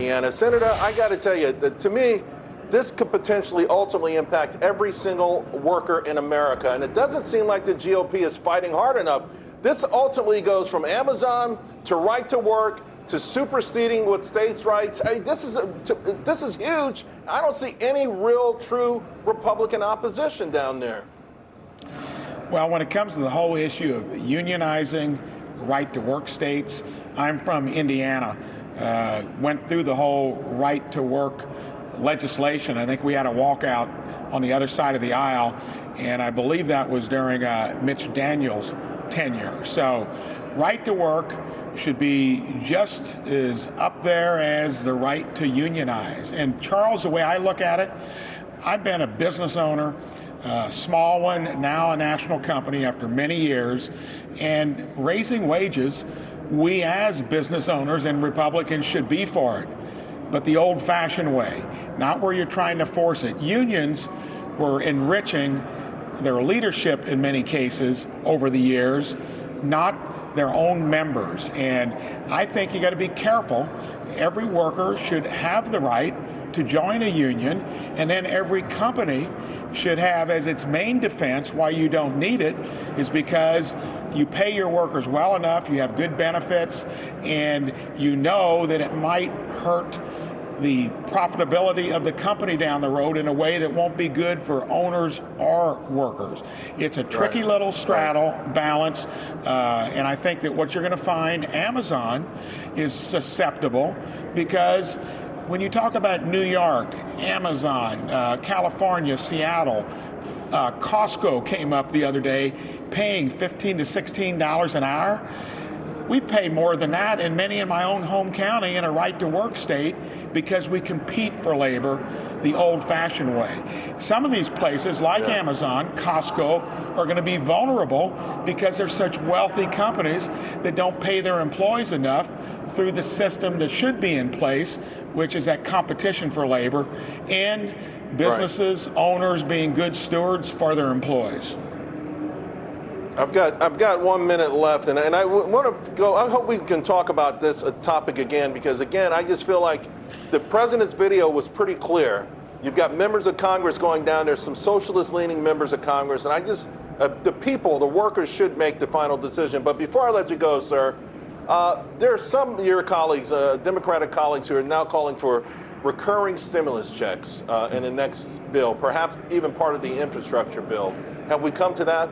Indiana. Senator, I got to tell you, that to me, this could potentially ultimately impact every single worker in America. And it doesn't seem like the GOP is fighting hard enough. This ultimately goes from Amazon to right to work to superseding with states' rights. Hey, this is huge. I don't see any real, true Republican opposition down there. Well, when it comes to the whole issue of unionizing right to work states, I'm from Indiana. Went through the whole right to work legislation. I think we had a walkout on the other side of the aisle, and I believe that was during Mitch Daniels' tenure. So right to work should be just as up there as the right to unionize. And Charles, the way I look at it, I've been a business owner, a small one, now a national company after many years, and raising wages, we as business owners and Republicans should be for it, but the old-fashioned way, not where you're trying to force it. Unions were enriching their leadership in many cases over the years, not their own members. And I think you got to be careful. Every worker should have the right to join a union, and then every company should have as its main defense why you don't need it is because you pay your workers well enough, you have good benefits, and you know that it might hurt the profitability of the company down the road in a way that won't be good for owners or workers. It's a tricky little straddle balance, and I think that what you're going to find, Amazon is susceptible because when you talk about New York, Amazon, California, Seattle, Costco came up the other day paying $15 to $16 an hour. We pay more than that, and many in my own home county in a right-to-work state because we compete for labor the old-fashioned way. Some of these places, like Amazon, Costco, are going to be vulnerable because they're such wealthy companies that don't pay their employees enough through the system that should be in place, which is that competition for labor, and businesses, owners being good stewards for their employees. I've got 1 minute left, and I want to go. I hope we can talk about this topic again because, again, I just feel like the president's video was pretty clear. You've got members of Congress going down there, some socialist-leaning members of Congress, and I just the people, the workers, should make the final decision. But before I let you go, sir, there are some of your colleagues, Democratic colleagues, who are now calling for recurring stimulus checks in the next bill, perhaps even part of the infrastructure bill. Have we come to that?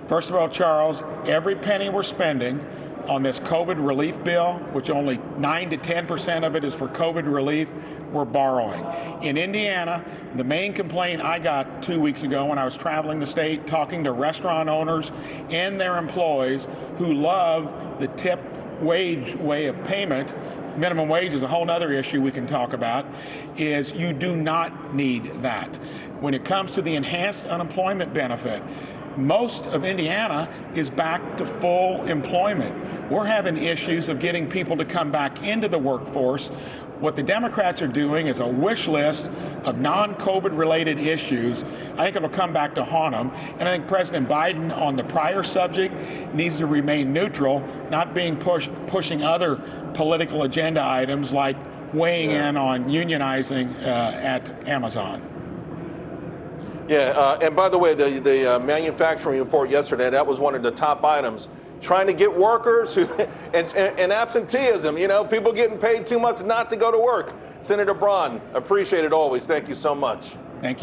First of all, Charles, every penny we're spending on this COVID relief bill, which only 9 to 10% of it is for COVID relief, we're borrowing. In Indiana, the main complaint I got 2 weeks ago when I was traveling the state, talking to restaurant owners and their employees who love the tip wage way of payment, minimum wage is a whole other issue we can talk about, is you do not need that. When it comes to the enhanced unemployment benefit, most of Indiana is back to full employment. We're having issues of getting people to come back into the workforce. What the Democrats are doing is a wish list of non-COVID related issues. I think it'll come back to haunt them. And I think President Biden on the prior subject needs to remain neutral, not being pushing other political agenda items like weighing in on unionizing at Amazon. Yeah, and by the way, the manufacturing report yesterday, that was one of the top items. Trying to get workers who, and absenteeism, you know, people getting paid too much not to go to work. Senator Braun, appreciate it always. Thank you so much. Thank you.